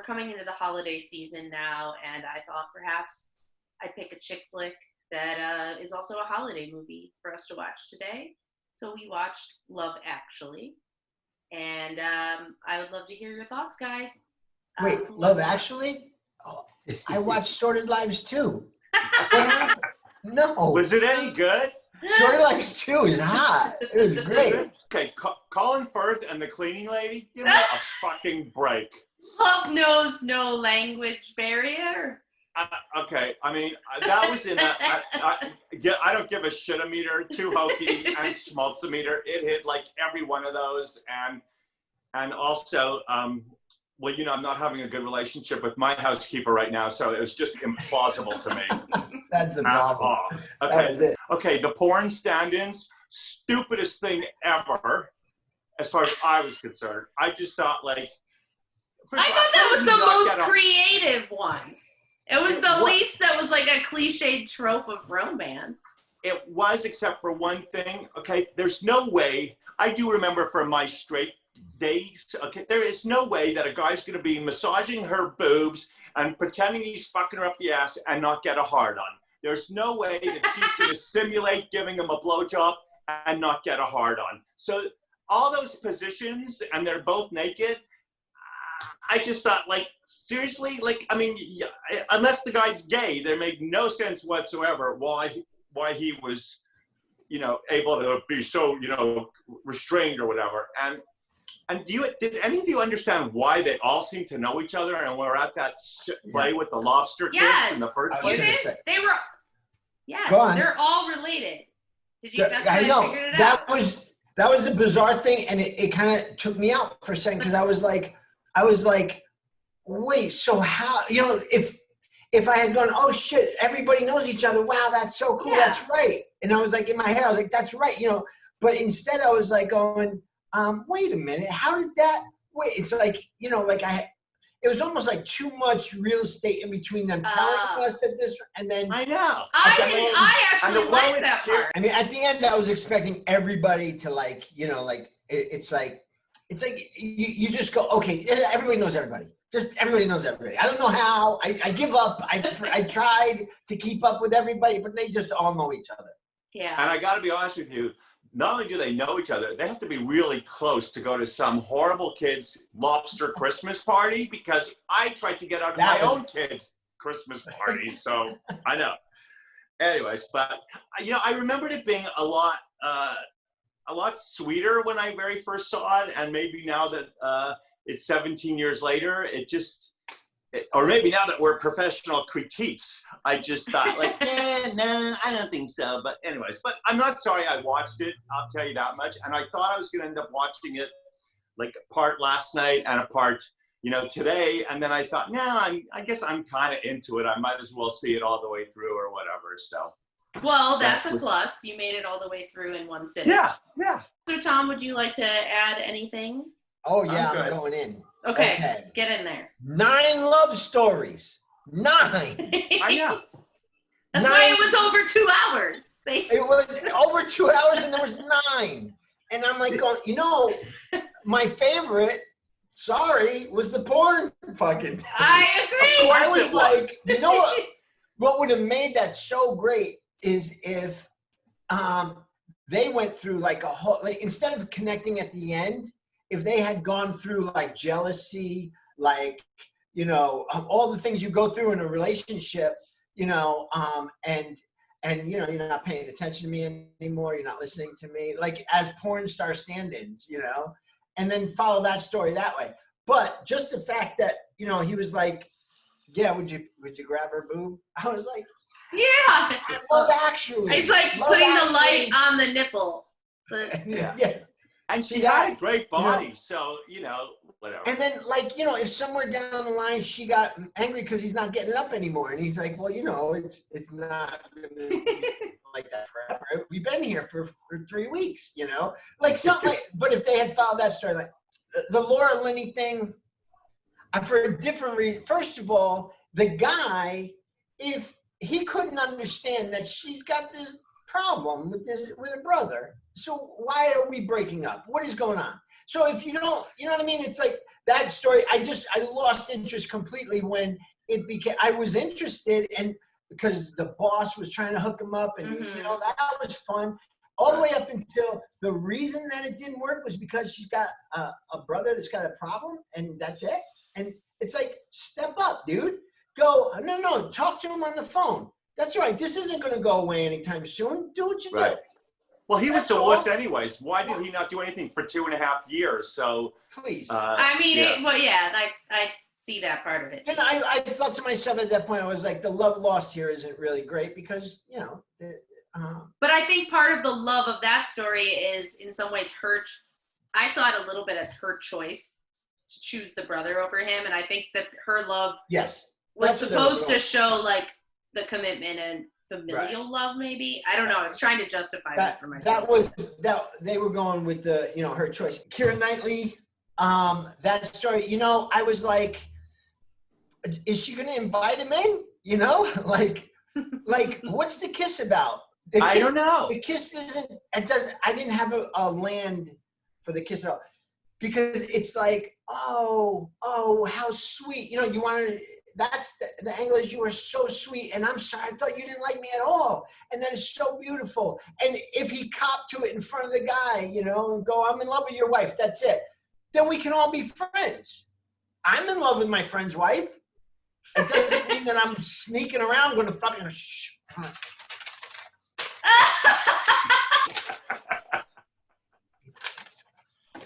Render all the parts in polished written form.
coming into the holiday season now, and I thought perhaps I'd pick a chick flick that is also a holiday movie for us to watch today. So we watched Love Actually, and I would love to hear your thoughts, guys. Wait, Love Actually? Oh, I watched Sorted Lives too. What happened? No. Was it any good? Sorted Lives 2 is hot. It was great. Okay, Colin Firth and the cleaning lady, give me a fucking break. Love knows no language barrier. Okay, I mean, that was in a, I don't give a shit-o-meter, too hokey, and schmaltz-o-meter. It hit like every one of those. And also, well, you know, I'm not having a good relationship with my housekeeper right now, so it was just implausible to me. That's the problem. Okay. That was it. Okay, the porn stand-ins, stupidest thing ever, as far as I was concerned. I just thought, like... I thought that was the most creative one. It was the least that was like a cliched trope of romance. It was, except for one thing. Okay, there's no way. I do remember from my straight days, okay, there is no way that a guy's going to be massaging her boobs and pretending he's fucking her up the ass and not get a hard on. There's no way that she's going to simulate giving him a blowjob and not get a hard on. So all those positions, and they're both naked, I just thought, like, seriously? Like, I mean, unless the guy's gay, there made no sense whatsoever why he was, you know, able to be so, you know, restrained or whatever. And did any of you understand why they all seem to know each other and were at that play with the lobster kids in the first place? They were, yes, they're all related. Did you? That's I know. Figured it out. That was a bizarre thing, and it kind of took me out for a second because I was like, wait, so how, you know, if I had gone, oh shit, everybody knows each other. Wow, that's so cool. Yeah. That's right. And I was like, in my head, I was like, that's right. You know, but instead I was like going, wait a minute. How did that, wait, it's like, you know, like it was almost like too much real estate in between them telling us that this, and then. I know. I actually like that part. I mean, at the end I was expecting everybody to like, you know, like, it's like you just go, okay, everybody knows everybody. Just everybody knows everybody. I don't know how. I give up. I tried to keep up with everybody, but they just all know each other. Yeah. And I got to be honest with you, not only do they know each other, they have to be really close to go to some horrible kids' lobster Christmas party, because I tried to get out of my own kids' Christmas parties, so I know. Anyways, but, you know, I remembered it being a lot sweeter when I very first saw it, and maybe now that it's 17 years later, or maybe now that we're professional critiques, I just thought like, no, I don't think so. But anyways, but I'm not sorry I watched it, I'll tell you that much. And I thought I was gonna end up watching it like a part last night and a part, you know, today. And then I thought, no, I guess I'm kind of into it. I might as well see it all the way through or whatever, so. Well, that's a plus. You made it all the way through in one sitting. Yeah. So, Tom, would you like to add anything? Oh, yeah, I'm going in. Okay, get in there. 9 love stories. 9. I know. That's why it was over 2 hours. It was over 2 hours and there was 9. And I'm like going, you know, my favorite, sorry, was the porn fucking thing. I agree. I was like, you know what would have made that so great is if they went through like a whole, like, instead of connecting at the end, if they had gone through like jealousy, like, you know, all the things you go through in a relationship, you know, and you know, you're not paying attention to me anymore, you're not listening to me, like as porn star stand-ins, you know, and then follow that story that way. But just the fact that, you know, he was like, yeah, would you grab her boob? I was like, yeah. Love Actually. It's like putting the light on the nipple. Yeah. Yes. And she had a great body, so, you know, whatever. And then, like, you know, if somewhere down the line she got angry because he's not getting it up anymore, and he's like, well, you know, it's not gonna be like that forever. We've been here for 3 weeks, you know? Like, something like, but if they had followed that story, like, the Laura Linney thing, for a different reason. First of all, the guy, if he couldn't understand that she's got this problem with her brother, so why are we breaking up? What is going on? So if you don't, you know what I mean? It's like that story, I lost interest completely when it became, I was interested, and because the boss was trying to hook him up, and that was fun. All the way up until the reason that it didn't work was because she's got a brother that's got a problem, and that's it. And it's like, step up, dude. Go, no, talk to him on the phone. That's right. This isn't going to go away anytime soon. Do what you do. Well, he was That's divorced anyways. Why did he not do anything for 2.5 years? So please. I mean, I see that part of it. And I thought to myself at that point, I was like, the love lost here isn't really great because, But I think part of the love of that story is in some ways I saw it a little bit as her choice to choose the brother over him. And I think that her love was supposed to show like the commitment and familial love, maybe. I don't know. I was trying to justify that for myself. They were going with the, her choice. Keira Knightley, that story, I was like, is she going to invite him in? Like what's the kiss about? I don't know. The kiss I didn't have a land for the kiss at all. Because it's like, oh, how sweet. You wanted, that's the angle is, you were so sweet. And I'm sorry, I thought you didn't like me at all. And that is so beautiful. And if he copped to it in front of the guy, and go, I'm in love with your wife, that's it. Then we can all be friends. I'm in love with my friend's wife. It doesn't mean that I'm sneaking around going to fucking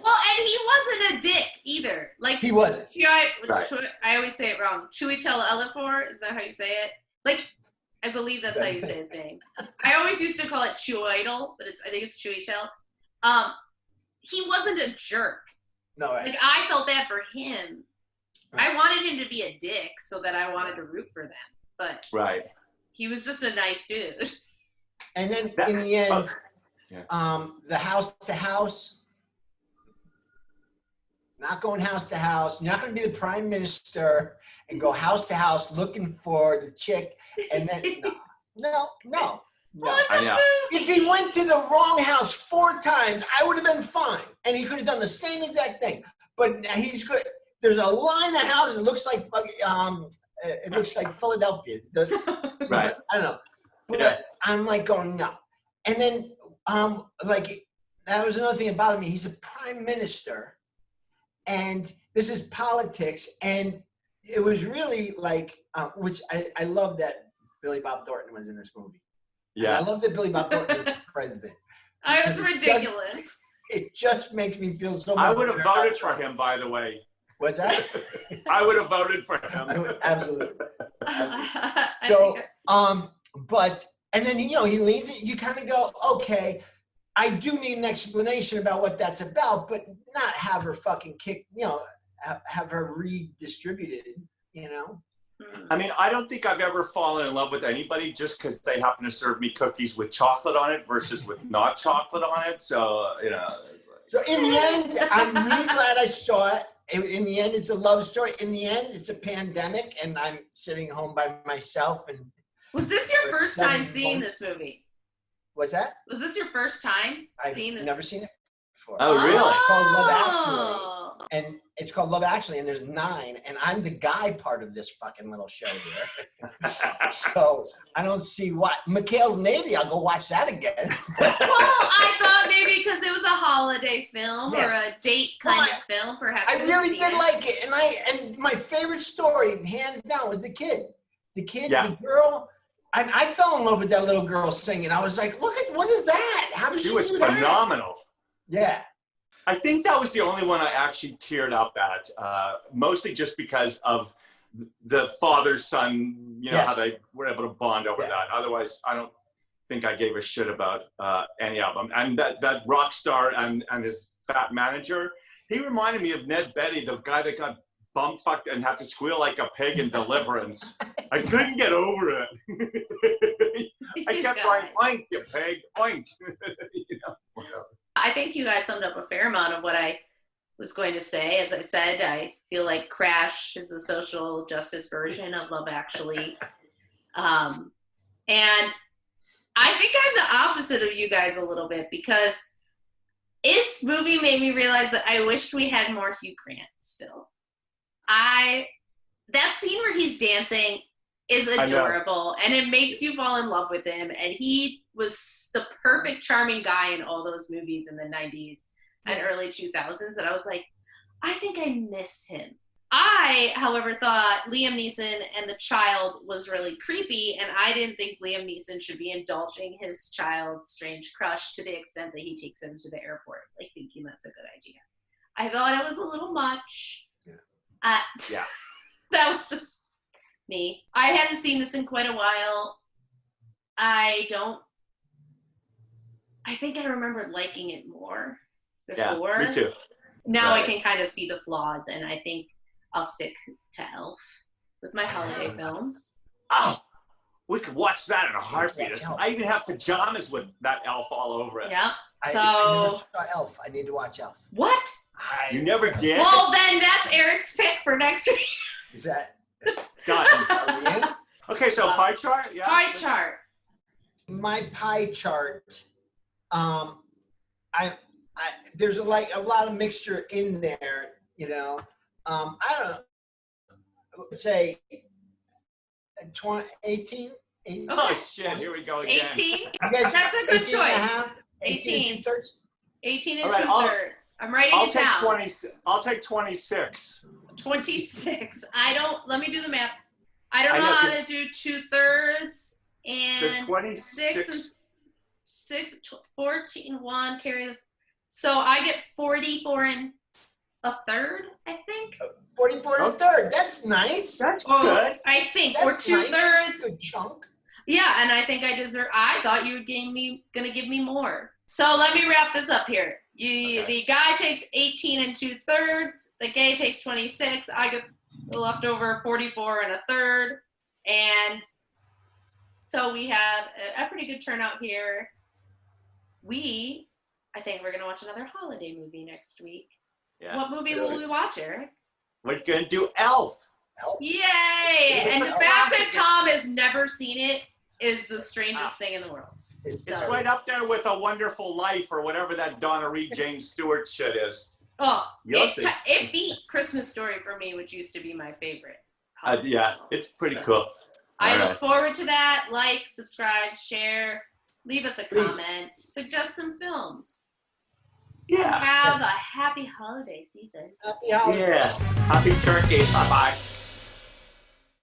Well, and he wasn't a dick either. Like he wasn't. I always say it wrong. Chiwetel Ejiofor, is that how you say it? Like, I believe that's how you say his name. I always used to call it Chiwetel, but I think it's Chiwetel. He wasn't a jerk. No, right. Like, I felt bad for him. Right. I wanted him to be a dick so that I wanted to root for them. But he was just a nice dude. And then in the end, the house to house, not going house to house. You're not going to be the prime minister and go house to house looking for the chick. And then, no. Well, I know. If he went to the wrong house 4 times, I would have been fine. And he could have done the same exact thing. But he's good. There's a line of houses. It looks like Philadelphia. Right. I don't know. But I'm like going, no. And then, that was another thing that bothered me. He's a prime minister. And this is politics. And it was really like, which I love that Billy Bob Thornton was in this movie. Yeah. And I love that Billy Bob Thornton was president. It was ridiculous. It just makes me feel so much I would have voted for him, by the way. What's that? I would have voted for him. Absolutely. So, and then, he leaves it. You kind of go, okay, I do need an explanation about what that's about, but not have her fucking kick, have her redistributed, I mean, I don't think I've ever fallen in love with anybody just because they happen to serve me cookies with chocolate on it versus with not chocolate on it. So, So in the end, I'm really glad I saw it. In the end, it's a love story. In the end, it's a pandemic, and I'm sitting home by myself. And was this your first time seeing this movie? What's that? Was this your first time seeing this? I've never seen it before. Oh, really? It's called Love Actually. And it's called Love Actually, and there's 9, and I'm the guy part of this fucking little show here. So I don't see why. McHale's Navy, I'll go watch that again. Well, I thought maybe because it was a holiday film or a date kind of film, perhaps. I really did like it, and my favorite story, hands down, was the kid. The girl. I fell in love with that little girl singing. I was like, look at, what is that? How does she was do that? phenomenal. Yeah. I think that was the only one I actually teared up at, mostly just because of the father-son, how they were able to bond over that. Otherwise, I don't think I gave a shit about any of them. And that rock star and his fat manager, he reminded me of Ned Beatty, the guy that got bum-fucked and had to squeal like a pig in Deliverance. I couldn't get over it. I kept going, oink, you pig, oink. I think you guys summed up a fair amount of what I was going to say. As I said, I feel like Crash is the social justice version of Love Actually. And I think I'm the opposite of you guys a little bit, because this movie made me realize that I wished we had more Hugh Grant still. That scene where he's dancing is I know. adorable, and it makes you fall in love with him. And he was the perfect charming guy in all those movies in the 90s and early 2000s that I was like, I think I miss him. I, however, thought Liam Neeson and the child was really creepy, and I didn't think Liam Neeson should be indulging his child's strange crush to the extent that he takes him to the airport, like thinking that's a good idea. I thought it was a little much. Yeah. That was just me. I hadn't seen this in quite a while. I think I remembered liking it more before. Yeah, me too. Now Right. I can kind of see the flaws, and I think I'll stick to Elf with my holiday films. Oh, we could watch that in a heartbeat. Watch Elf. I even have pajamas with that Elf all over it. Yeah. I So never saw Elf. I need to watch Elf. what? You never did? Well, then that's Eric's pick for next week. Is that God. are we in? Okay, so pie chart? Yeah. Pie chart. My pie chart? There's a lot of mixture in there. You know, I don't know. I would say 18. Oh, shit. Here we go again. 18? You guys- That's a good 18 and a choice. half, 18. 2/3? 18 and All right, 2/3. I'm writing I'll it take down. 20. I'll take 26. 26. Let me do the math. I don't I know know, how 'cause- to do 2/3 The and 26. 14, 1, carry the. So I get 44 and a third, I think. 44 and a third. That's nice. That's Oh, good. I think. That's Or 2/3. nice. Good chunk. Yeah, and I think I thought you were gonna give me more. So let me wrap this up here. Okay. The guy takes 18 and 2/3. The gay takes 26. I get the leftover 44 and a third. And so we have a pretty good turnout here. I think we're gonna watch another holiday movie next week. Yeah. What movie will we watch, Eric? We're going to do Elf. Elf. Yay! And the fact that Tom has never seen it is the strangest thing in the world. It's It's So- right up there with A Wonderful Life or whatever that Donna Reed James Stewart shit is. Oh, You'll see. it beat Christmas Story for me, which used to be my favorite. Yeah, it's pretty So, cool. I All look right. forward to that. Like, subscribe, share, leave us a Please. comment, suggest some films. Yeah. Have a happy holiday season. Happy holidays. Yeah. Happy turkey. Bye-bye.